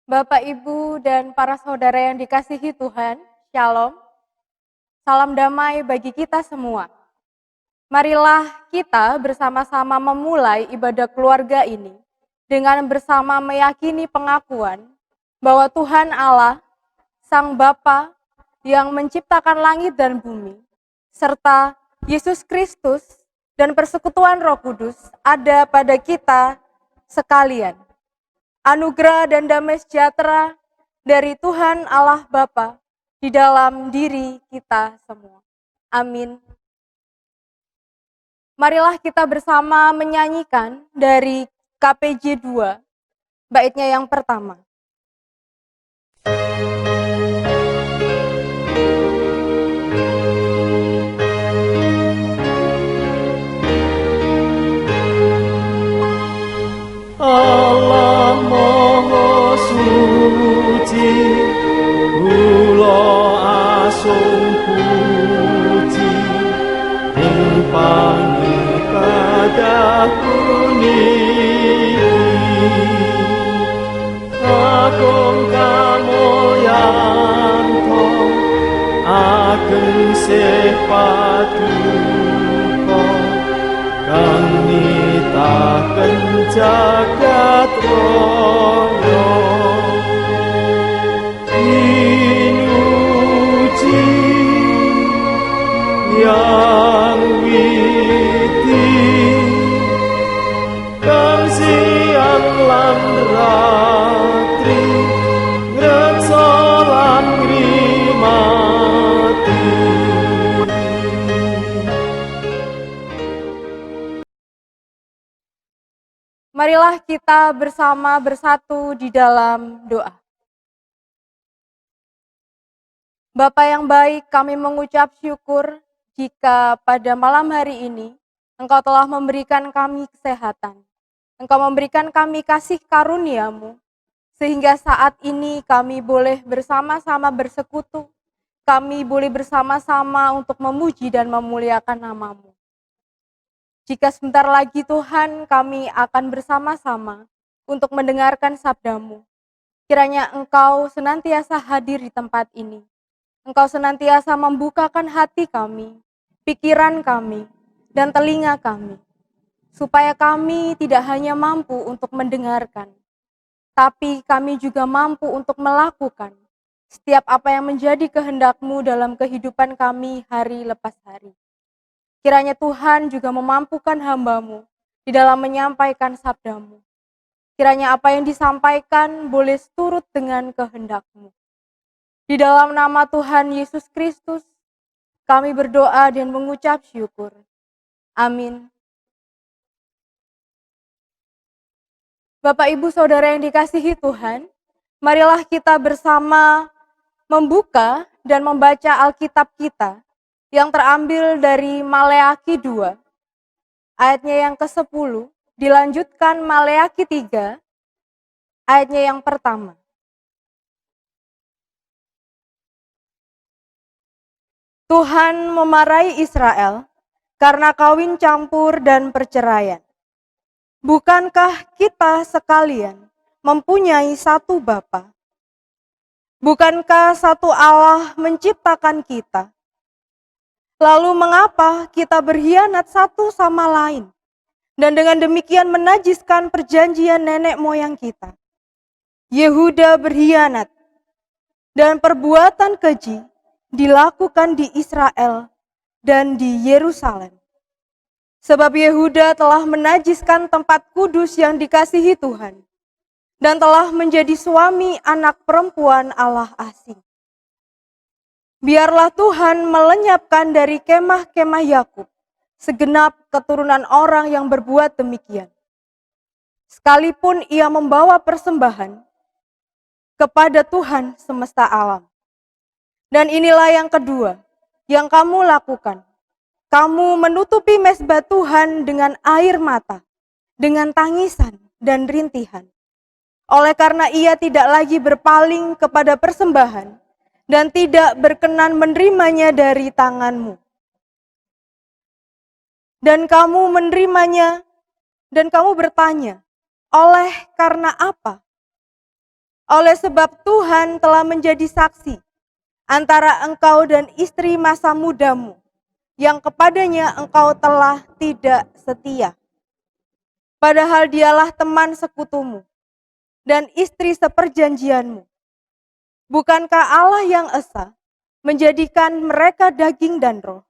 Bapak, Ibu, dan para saudara yang dikasihi Tuhan, Shalom. Salam damai bagi kita semua. Marilah kita bersama-sama memulai ibadah keluarga ini dengan bersama meyakini pengakuan bahwa Tuhan Allah, Sang Bapa yang menciptakan langit dan bumi, serta Yesus Kristus dan persekutuan Roh Kudus ada pada kita sekalian. Anugerah dan damai sejahtera dari Tuhan Allah Bapa di dalam diri kita semua. Amin. Marilah kita bersama menyanyikan dari KPJ 2, baitnya yang pertama. Allah Maha Suci, kula asung puji, ing pangibadah puniki. Agung kamulyan ageng sepaduka, kang nitaken jagat raya. Pinuji yang widi, kang siang lan ratri, ngreksa lan ngrimati. Marilah kita bersama bersatu di dalam doa. Bapa yang baik, kami mengucap syukur jika pada malam hari ini Engkau telah memberikan kami kesehatan. Engkau memberikan kami kasih karunia-Mu, sehingga saat ini kami boleh bersama-sama bersekutu, kami boleh bersama-sama untuk memuji dan memuliakan nama-Mu. Jika sebentar lagi Tuhan kami akan bersama-sama untuk mendengarkan sabda-Mu, kiranya Engkau senantiasa hadir di tempat ini. Engkau senantiasa membukakan hati kami, pikiran kami, dan telinga kami, supaya kami tidak hanya mampu untuk mendengarkan, tapi kami juga mampu untuk melakukan setiap apa yang menjadi kehendak-Mu dalam kehidupan kami hari lepas hari. Kiranya Tuhan juga memampukan hamba-Mu di dalam menyampaikan sabda-Mu. Kiranya apa yang disampaikan boleh seturut dengan kehendak-Mu. Di dalam nama Tuhan Yesus Kristus, kami berdoa dan mengucap syukur. Amin. Bapak, Ibu, Saudara yang dikasihi Tuhan, marilah kita bersama membuka dan membaca Alkitab kita yang terambil dari Maleakhi 2, ayatnya yang ke-10, dilanjutkan Maleakhi 3, ayatnya yang pertama. Tuhan memarahi Israel karena kawin campur dan perceraian. Bukankah kita sekalian mempunyai satu Bapa? Bukankah satu Allah menciptakan kita? Lalu mengapa kita berkhianat satu sama lain dan dengan demikian menajiskan perjanjian nenek moyang kita? Yehuda berkhianat dan perbuatan keji dilakukan di Israel dan di Yerusalem. Sebab Yehuda telah menajiskan tempat kudus yang dikasihi Tuhan dan telah menjadi suami anak perempuan Allah asing. Biarlah Tuhan melenyapkan dari kemah-kemah Yakub segenap keturunan orang yang berbuat demikian. Sekalipun ia membawa persembahan kepada Tuhan semesta alam. Dan inilah yang kedua yang kamu lakukan. Kamu menutupi mezbah Tuhan dengan air mata, dengan tangisan dan rintihan. Oleh karena ia tidak lagi berpaling kepada persembahan dan tidak berkenan menerimanya dari tanganmu. Dan kamu menerimanya dan kamu bertanya, oleh karena apa? Oleh sebab Tuhan telah menjadi saksi antara engkau dan istri masa mudamu, yang kepadanya engkau telah tidak setia. Padahal dialah teman sekutumu dan istri seperjanjianmu. Bukankah Allah yang esa menjadikan mereka daging dan roh?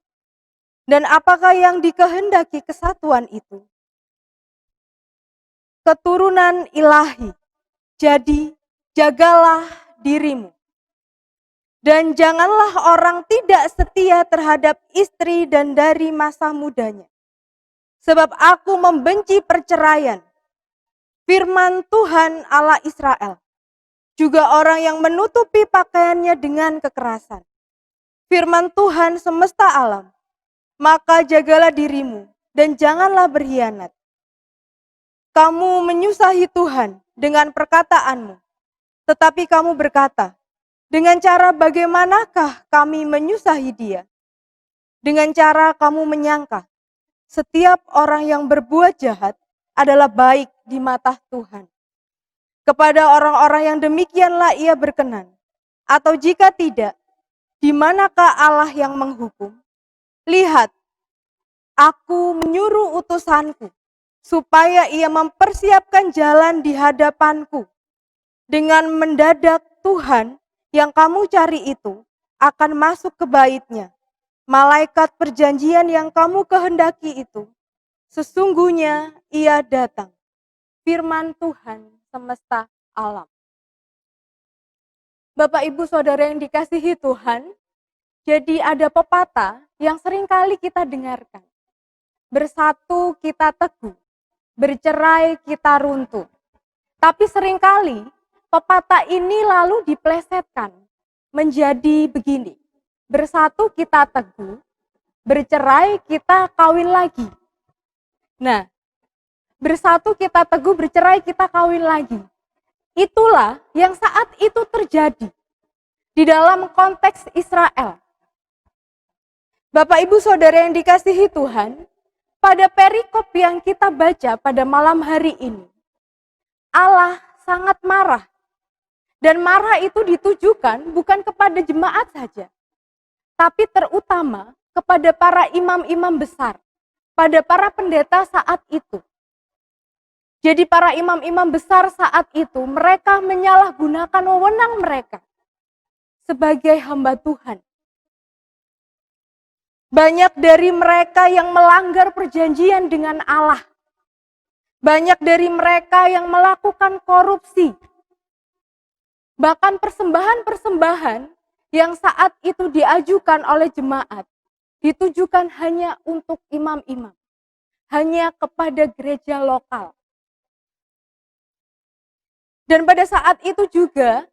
Dan apakah yang dikehendaki kesatuan itu? Keturunan ilahi. Jadi jagalah dirimu. Dan janganlah orang tidak setia terhadap istri dan dari masa mudanya. Sebab aku membenci perceraian. Firman Tuhan Allah Israel. Juga orang yang menutupi pakaiannya dengan kekerasan. Firman Tuhan semesta alam. Maka jagalah dirimu dan janganlah berkhianat. Kamu menyusahi Tuhan dengan perkataanmu. Tetapi kamu berkata, dengan cara bagaimanakah kami menyusahi dia? Dengan cara kamu menyangka, setiap orang yang berbuat jahat adalah baik di mata Tuhan. Kepada orang-orang yang demikianlah ia berkenan. Atau jika tidak, di manakah Allah yang menghukum? Lihat, aku menyuruh utusanku, supaya ia mempersiapkan jalan di hadapanku. Dengan mendadak Tuhan yang kamu cari itu akan masuk ke baitnya. Malaikat perjanjian yang kamu kehendaki itu, sesungguhnya ia datang. Firman Tuhan semesta alam. Bapak Ibu Saudara yang dikasihi Tuhan, jadi ada pepatah yang sering kali kita dengarkan. Bersatu kita teguh, bercerai kita runtuh. Tapi seringkali pepatah ini lalu diplesetkan menjadi begini. Bersatu kita teguh, bercerai kita kawin lagi. Nah, bersatu kita teguh, bercerai kita kawin lagi. Itulah yang saat itu terjadi di dalam konteks Israel. Bapak Ibu Saudara yang dikasihi Tuhan, pada perikop yang kita baca pada malam hari ini, Allah sangat marah. Dan marah itu ditujukan bukan kepada jemaat saja, tapi terutama kepada para imam-imam besar, pada para pendeta saat itu. Jadi para imam-imam besar saat itu, mereka menyalahgunakan wewenang mereka sebagai hamba Tuhan. Banyak dari mereka yang melanggar perjanjian dengan Allah. Banyak dari mereka yang melakukan korupsi. Bahkan persembahan-persembahan yang saat itu diajukan oleh jemaat ditujukan hanya untuk imam-imam, hanya kepada gereja lokal. Dan pada saat itu juga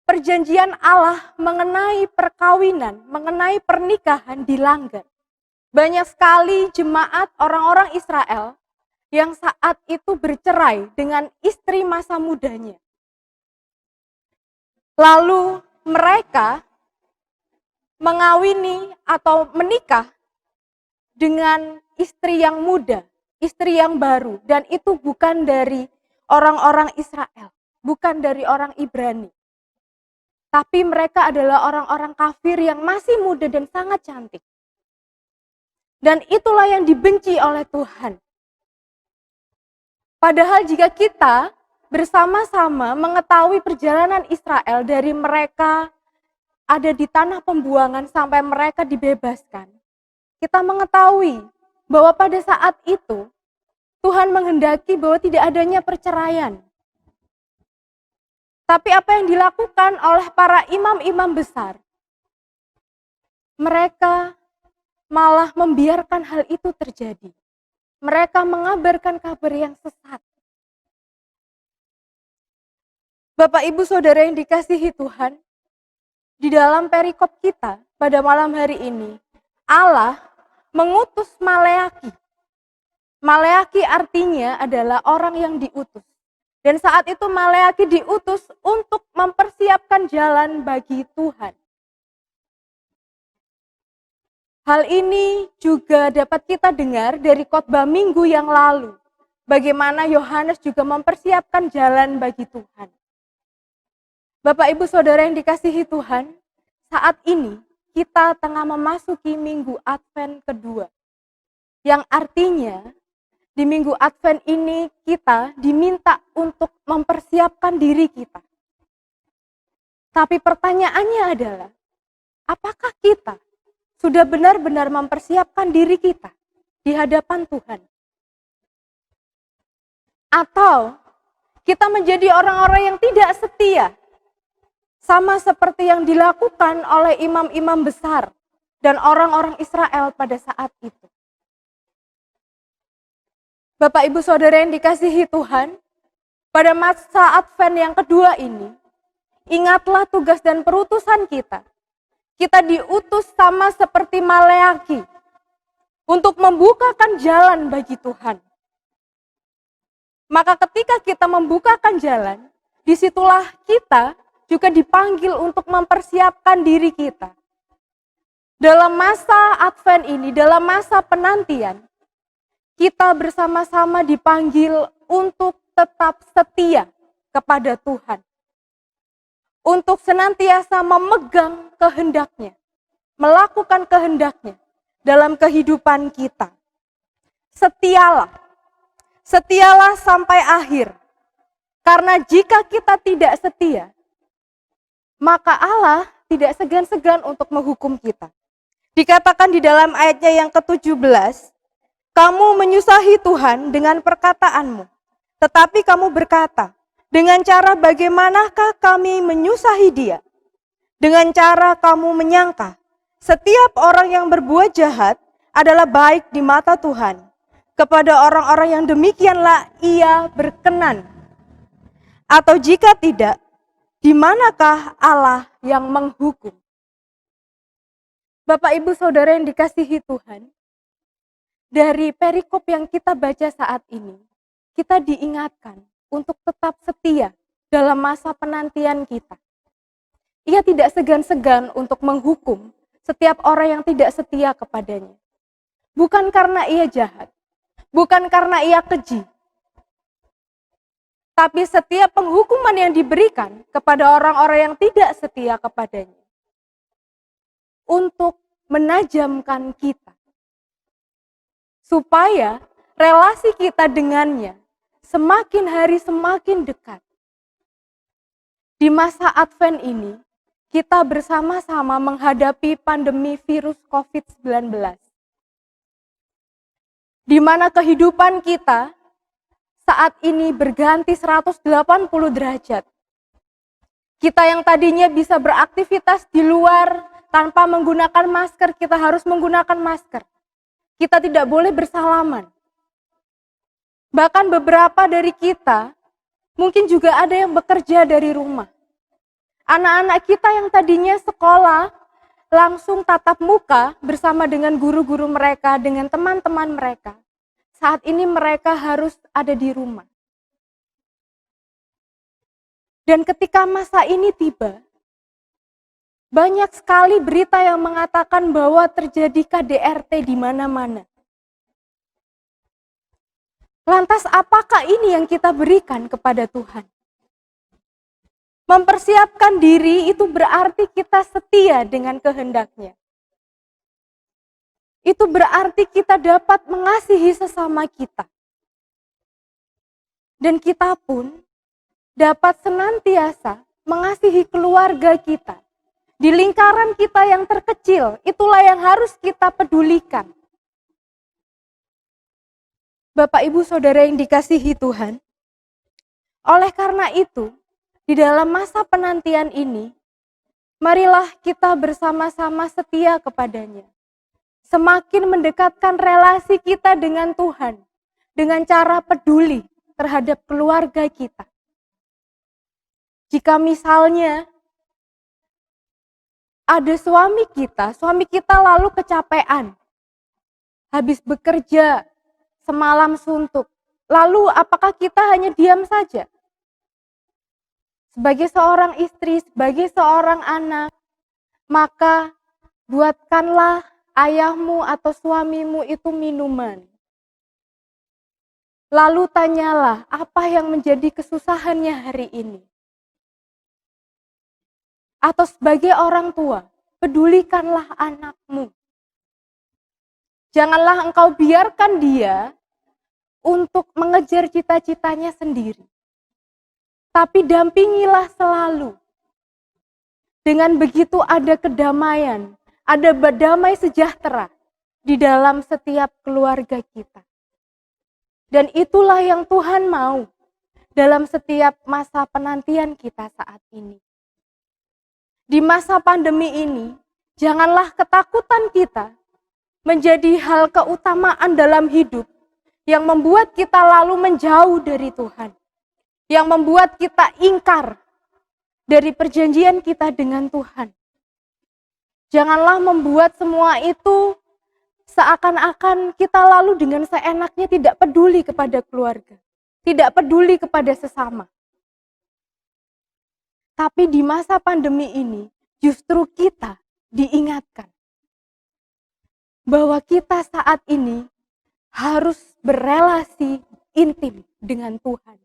perjanjian Allah mengenai perkawinan, mengenai pernikahan dilanggar. Banyak sekali jemaat orang-orang Israel yang saat itu bercerai dengan istri masa mudanya. Lalu mereka mengawini atau menikah dengan istri yang muda, istri yang baru. Dan itu bukan dari orang-orang Israel, bukan dari orang Ibrani. Tapi mereka adalah orang-orang kafir yang masih muda dan sangat cantik. Dan itulah yang dibenci oleh Tuhan. Padahal jika kita bersama-sama mengetahui perjalanan Israel dari mereka ada di tanah pembuangan sampai mereka dibebaskan, kita mengetahui bahwa pada saat itu Tuhan menghendaki bahwa tidak adanya perceraian. Tapi apa yang dilakukan oleh para imam-imam besar, mereka malah membiarkan hal itu terjadi. Mereka mengabarkan kabar yang sesat. Bapak Ibu Saudara yang dikasihi Tuhan, di dalam perikop kita pada malam hari ini, Allah mengutus Maleaki. Maleaki artinya adalah orang yang diutus. Dan saat itu Maleaki diutus untuk mempersiapkan jalan bagi Tuhan. Hal ini juga dapat kita dengar dari khotbah minggu yang lalu. Bagaimana Yohanes juga mempersiapkan jalan bagi Tuhan. Bapak Ibu Saudara yang dikasihi Tuhan, saat ini kita tengah memasuki minggu Advent kedua. Yang artinya di minggu Advent ini kita diminta untuk mempersiapkan diri kita. Tapi pertanyaannya adalah, apakah kita sudah benar-benar mempersiapkan diri kita di hadapan Tuhan? Atau kita menjadi orang-orang yang tidak setia, sama seperti yang dilakukan oleh imam-imam besar dan orang-orang Israel pada saat itu. Bapak Ibu Saudara yang dikasihi Tuhan, pada masa Advent yang kedua ini, ingatlah tugas dan perutusan kita. Kita diutus sama seperti Maleaki untuk membukakan jalan bagi Tuhan. Maka ketika kita membukakan jalan, disitulah kita juga dipanggil untuk mempersiapkan diri kita. Dalam masa Advent ini, dalam masa penantian, kita bersama-sama dipanggil untuk tetap setia kepada Tuhan. Untuk senantiasa memegang kehendaknya, melakukan kehendaknya dalam kehidupan kita. Setialah sampai akhir. Karena jika kita tidak setia, maka Allah tidak segan-segan untuk menghukum kita. Dikatakan di dalam ayatnya yang ke-17, kamu menyusahi Tuhan dengan perkataanmu, tetapi kamu berkata, dengan cara bagaimanakah kami menyusahi Dia? Dengan cara kamu menyangka, setiap orang yang berbuat jahat adalah baik di mata Tuhan. Kepada orang-orang yang demikianlah Ia berkenan. Atau jika tidak, di manakah Allah yang menghukum? Bapak Ibu Saudara yang dikasihi Tuhan, dari perikop yang kita baca saat ini, kita diingatkan untuk tetap setia dalam masa penantian kita. Ia tidak segan-segan untuk menghukum setiap orang yang tidak setia kepadanya. Bukan karena ia jahat, bukan karena ia keji, tapi setiap penghukuman yang diberikan kepada orang-orang yang tidak setia kepadanya untuk menajamkan kita, supaya relasi kita dengannya semakin hari semakin dekat. Di masa Advent ini, kita bersama-sama menghadapi pandemi virus COVID-19. Di mana kehidupan kita saat ini berganti 180 derajat. Kita yang tadinya bisa beraktivitas di luar tanpa menggunakan masker, kita harus menggunakan masker. Kita tidak boleh bersalaman. Bahkan beberapa dari kita mungkin juga ada yang bekerja dari rumah. Anak-anak kita yang tadinya sekolah langsung tatap muka bersama dengan guru-guru mereka, dengan teman-teman mereka. Saat ini mereka harus ada di rumah. Dan ketika masa ini tiba, banyak sekali berita yang mengatakan bahwa terjadi KDRT di mana-mana. Lantas apakah ini yang kita berikan kepada Tuhan? Mempersiapkan diri itu berarti kita setia dengan kehendak-Nya. Itu berarti kita dapat mengasihi sesama kita. Dan kita pun dapat senantiasa mengasihi keluarga kita. Di lingkaran kita yang terkecil, itulah yang harus kita pedulikan. Bapak Ibu Saudara yang dikasihi Tuhan, oleh karena itu, di dalam masa penantian ini, marilah kita bersama-sama setia kepadanya. Semakin mendekatkan relasi kita dengan Tuhan, dengan cara peduli terhadap keluarga kita. Jika misalnya ada suami kita lalu kecapean, habis bekerja, semalam suntuk, lalu apakah kita hanya diam saja? Sebagai seorang istri, sebagai seorang anak, maka buatkanlah ayahmu atau suamimu itu minuman. Lalu tanyalah apa yang menjadi kesusahannya hari ini. atau sebagai orang tua, pedulikanlah anakmu. Janganlah engkau biarkan dia untuk mengejar cita-citanya sendiri. Tapi dampingilah selalu. Dengan begitu ada kedamaian, ada damai sejahtera di dalam setiap keluarga kita. Dan itulah yang Tuhan mau dalam setiap masa penantian kita saat ini. Di masa pandemi ini, janganlah ketakutan kita menjadi hal keutamaan dalam hidup yang membuat kita lalu menjauh dari Tuhan. Yang membuat kita ingkar dari perjanjian kita dengan Tuhan. Janganlah membuat semua itu seakan-akan kita lalu dengan seenaknya tidak peduli kepada keluarga, tidak peduli kepada sesama. Tapi di masa pandemi ini justru kita diingatkan bahwa kita saat ini harus berelasi intim dengan Tuhan.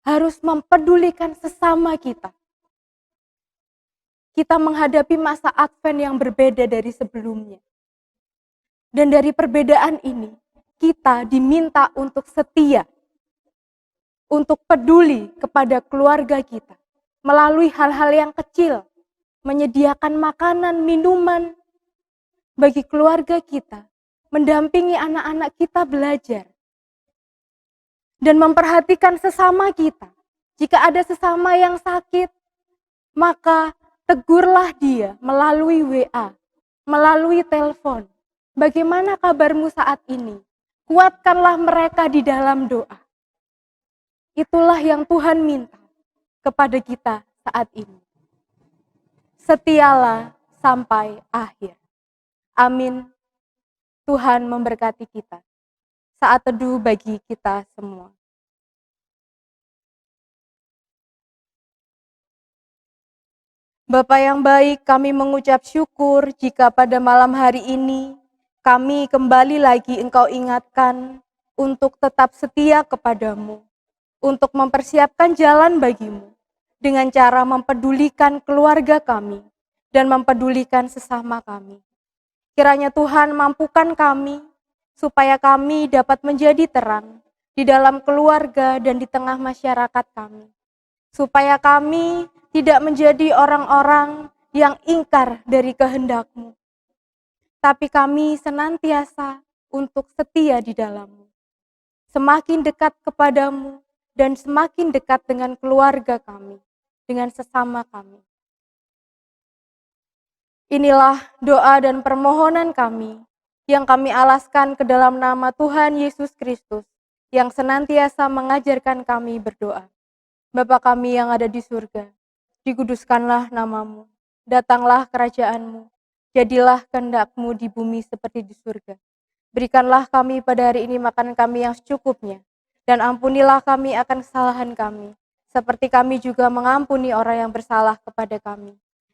Harus mempedulikan sesama kita. Kita menghadapi masa Advent yang berbeda dari sebelumnya. Dan dari perbedaan ini, kita diminta untuk setia, untuk peduli kepada keluarga kita, melalui hal-hal yang kecil, menyediakan makanan, minuman bagi keluarga kita, mendampingi anak-anak kita belajar, dan memperhatikan sesama kita. Jika ada sesama yang sakit, maka tegurlah dia melalui WA, melalui telepon. Bagaimana kabarmu saat ini? Kuatkanlah mereka di dalam doa. Itulah yang Tuhan minta kepada kita saat ini. Setialah sampai akhir. Amin. Tuhan memberkati kita. Saat teduh bagi kita semua. Bapa yang baik, kami mengucap syukur jika pada malam hari ini kami kembali lagi Engkau ingatkan untuk tetap setia kepadamu, untuk mempersiapkan jalan bagimu dengan cara mempedulikan keluarga kami dan mempedulikan sesama kami. Kiranya Tuhan mampukan kami supaya kami dapat menjadi terang di dalam keluarga dan di tengah masyarakat kami. Supaya kami tidak menjadi orang-orang yang ingkar dari kehendak-Mu. Tapi kami senantiasa untuk setia di dalam-Mu. Semakin dekat kepadamu dan semakin dekat dengan keluarga kami, dengan sesama kami. Inilah doa dan permohonan kami yang kami alaskan ke dalam nama Tuhan Yesus Kristus yang senantiasa mengajarkan kami berdoa. Bapa kami yang ada di surga, dikuduskanlah namamu, datanglah kerajaan-Mu, jadilah kehendak-Mu di bumi seperti di surga. Berikanlah kami pada hari ini makan kami yang secukupnya, dan ampunilah kami akan kesalahan kami, seperti kami juga mengampuni orang yang bersalah kepada kami.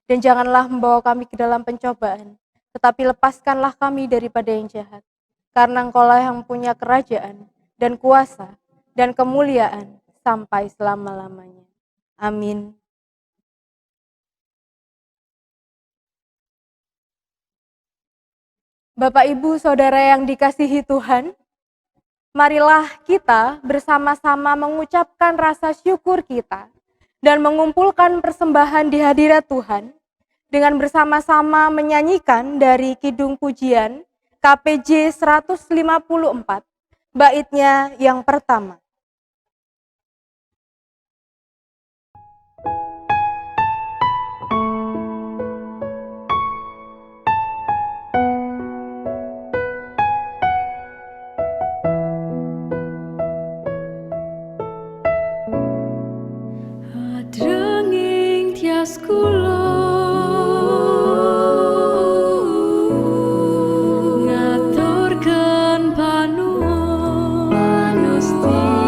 Dan janganlah membawa kami ke dalam pencobaan, tetapi lepaskanlah kami daripada yang jahat. Karena Engkaulah yang punya kerajaan, dan kuasa, dan kemuliaan, sampai selama-lamanya. Amin. Bapak, Ibu, Saudara yang dikasihi Tuhan, marilah kita bersama-sama mengucapkan rasa syukur kita dan mengumpulkan persembahan di hadirat Tuhan dengan bersama-sama menyanyikan dari Kidung Pujian KPJ 154, baitnya yang pertama. Adrenging tias kula ngaturkeun panuwun Gusti.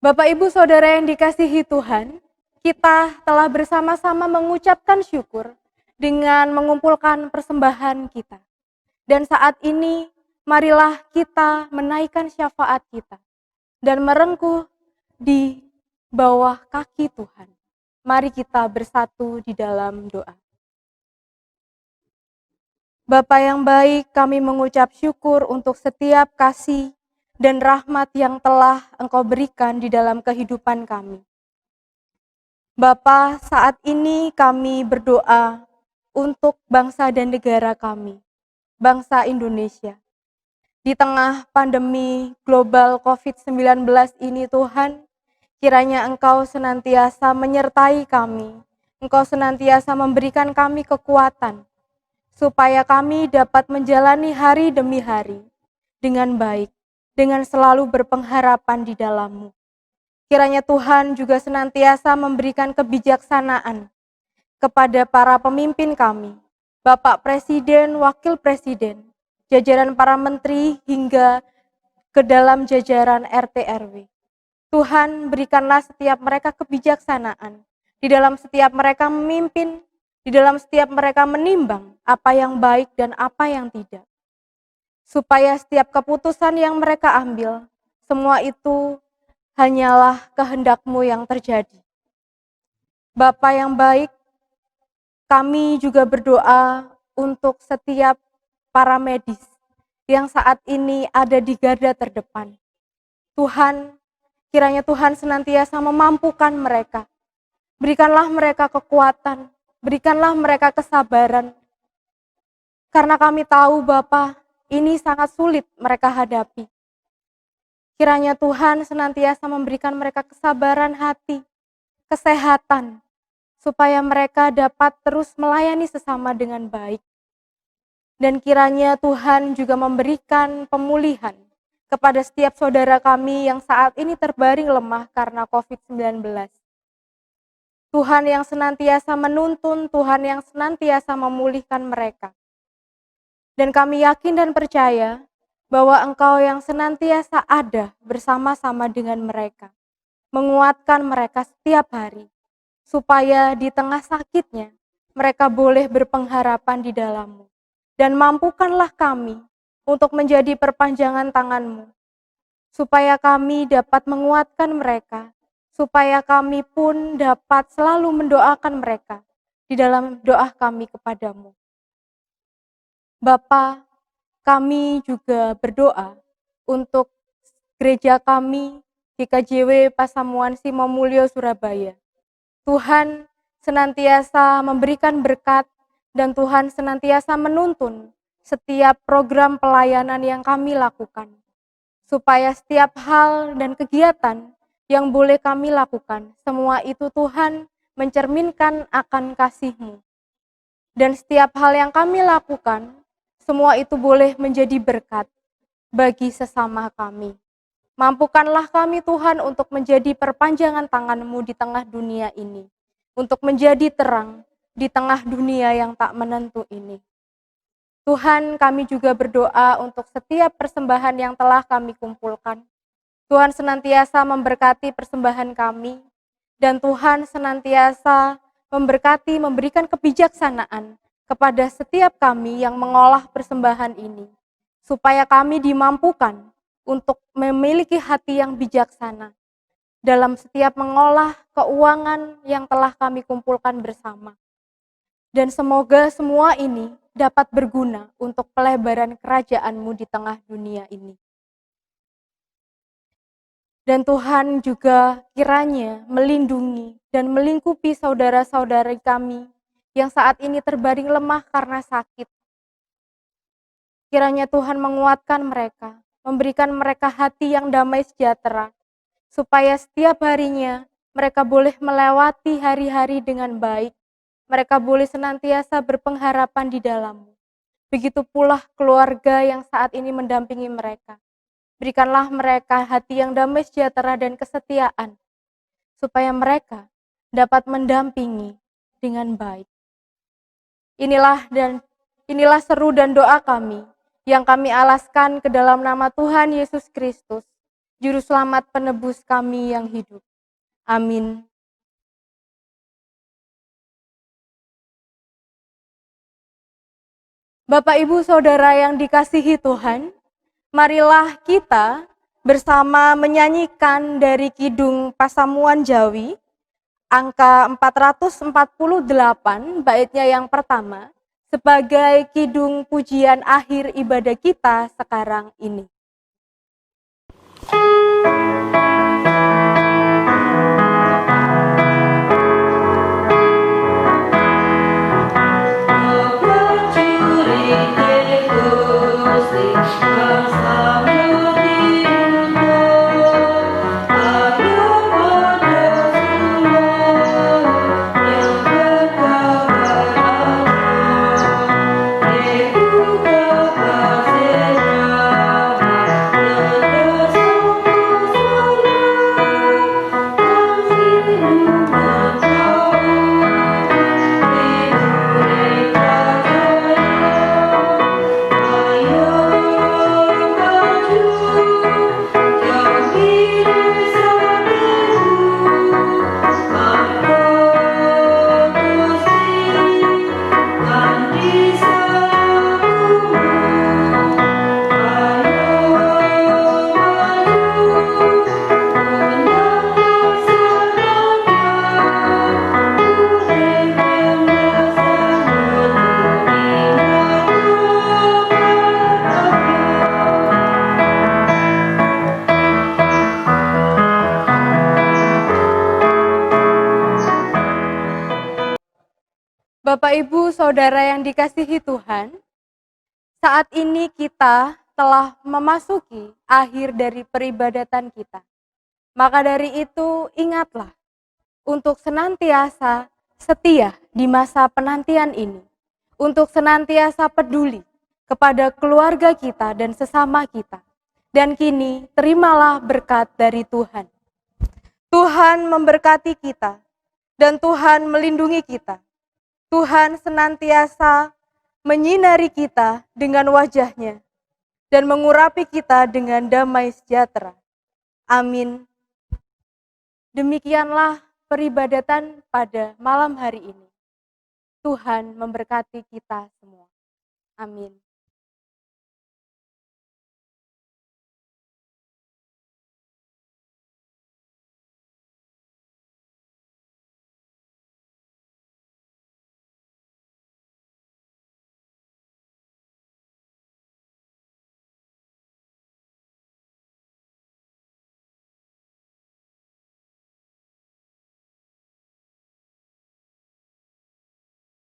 Bapak, Ibu, Saudara yang dikasihi Tuhan, kita telah bersama-sama mengucapkan syukur dengan mengumpulkan persembahan kita. Dan saat ini, marilah kita menaikkan syafaat kita dan merengkuh di bawah kaki Tuhan. Mari kita bersatu di dalam doa. Bapa yang baik, kami mengucap syukur untuk setiap kasih dan rahmat yang telah Engkau berikan di dalam kehidupan kami. Bapa, saat ini kami berdoa untuk bangsa dan negara kami, bangsa Indonesia. Di tengah pandemi global COVID-19 ini Tuhan, kiranya Engkau senantiasa menyertai kami. Engkau senantiasa memberikan kami kekuatan, supaya kami dapat menjalani hari demi hari dengan baik, dengan selalu berpengharapan di dalam-Mu. Kiranya Tuhan juga senantiasa memberikan kebijaksanaan kepada para pemimpin kami, Bapak Presiden, Wakil Presiden, jajaran para menteri hingga ke dalam jajaran RT RW. Tuhan, berikanlah setiap mereka kebijaksanaan, di dalam setiap mereka memimpin, di dalam setiap mereka menimbang apa yang baik dan apa yang tidak. Supaya setiap keputusan yang mereka ambil, semua itu hanyalah kehendak-Mu yang terjadi. Bapa yang baik, kami juga berdoa untuk setiap para medis yang saat ini ada di garda terdepan. Tuhan, kiranya Tuhan senantiasa memampukan mereka. Berikanlah mereka kekuatan, berikanlah mereka kesabaran. Karena kami tahu Bapa, ini sangat sulit mereka hadapi. Kiranya Tuhan senantiasa memberikan mereka kesabaran hati, kesehatan, supaya mereka dapat terus melayani sesama dengan baik. Dan kiranya Tuhan juga memberikan pemulihan kepada setiap saudara kami yang saat ini terbaring lemah karena COVID-19. Tuhan yang senantiasa menuntun, Tuhan yang senantiasa memulihkan mereka. Dan kami yakin dan percaya bahwa Engkau yang senantiasa ada bersama-sama dengan mereka, menguatkan mereka setiap hari, supaya di tengah sakitnya mereka boleh berpengharapan di dalam-Mu. Dan mampukanlah kami untuk menjadi perpanjangan tangan-Mu, supaya kami dapat menguatkan mereka, supaya kami pun dapat selalu mendoakan mereka di dalam doa kami kepadamu. Bapa, kami juga berdoa untuk gereja kami GKJW Pasamuan Simomulyo Surabaya. Tuhan senantiasa memberikan berkat dan Tuhan senantiasa menuntun setiap program pelayanan yang kami lakukan. Supaya setiap hal dan kegiatan yang boleh kami lakukan, semua itu Tuhan mencerminkan akan kasih-Mu. Dan setiap hal yang kami lakukan, semua itu boleh menjadi berkat bagi sesama kami. Mampukanlah kami Tuhan untuk menjadi perpanjangan tangan-Mu di tengah dunia ini. Untuk menjadi terang di tengah dunia yang tak menentu ini. Tuhan, kami juga berdoa untuk setiap persembahan yang telah kami kumpulkan. Tuhan senantiasa memberkati persembahan kami. Dan Tuhan senantiasa memberkati, memberikan kebijaksanaan kepada setiap kami yang mengolah persembahan ini, supaya kami dimampukan untuk memiliki hati yang bijaksana dalam setiap mengolah keuangan yang telah kami kumpulkan bersama. Dan semoga semua ini dapat berguna untuk pelebaran kerajaan-Mu di tengah dunia ini. Dan Tuhan juga kiranya melindungi dan melingkupi saudara-saudari kami yang saat ini terbaring lemah karena sakit. Kiranya Tuhan menguatkan mereka, memberikan mereka hati yang damai sejahtera, supaya setiap harinya mereka boleh melewati hari-hari dengan baik. Mereka boleh senantiasa berpengharapan di dalam-Mu. Begitu pula keluarga yang saat ini mendampingi mereka. Berikanlah mereka hati yang damai sejahtera dan kesetiaan, supaya mereka dapat mendampingi dengan baik. Inilah seru dan doa kami yang kami alaskan ke dalam nama Tuhan Yesus Kristus, Juru Selamat penebus kami yang hidup. Amin. Bapak, Ibu, Saudara yang dikasihi Tuhan, marilah kita bersama menyanyikan dari Kidung Pasamuan Jawi, angka 448, baitnya yang pertama, sebagai kidung pujian akhir ibadah kita sekarang ini. Bapak, Ibu, Saudara yang dikasihi Tuhan, saat ini kita telah memasuki akhir dari peribadatan kita. Maka dari itu ingatlah untuk senantiasa setia di masa penantian ini, untuk senantiasa peduli kepada keluarga kita dan sesama kita. Dan kini terimalah berkat dari Tuhan. Tuhan memberkati kita dan Tuhan melindungi kita. Tuhan senantiasa menyinari kita dengan wajah-Nya dan mengurapi kita dengan damai sejahtera. Amin. Demikianlah peribadatan pada malam hari ini. Tuhan memberkati kita semua. Amin.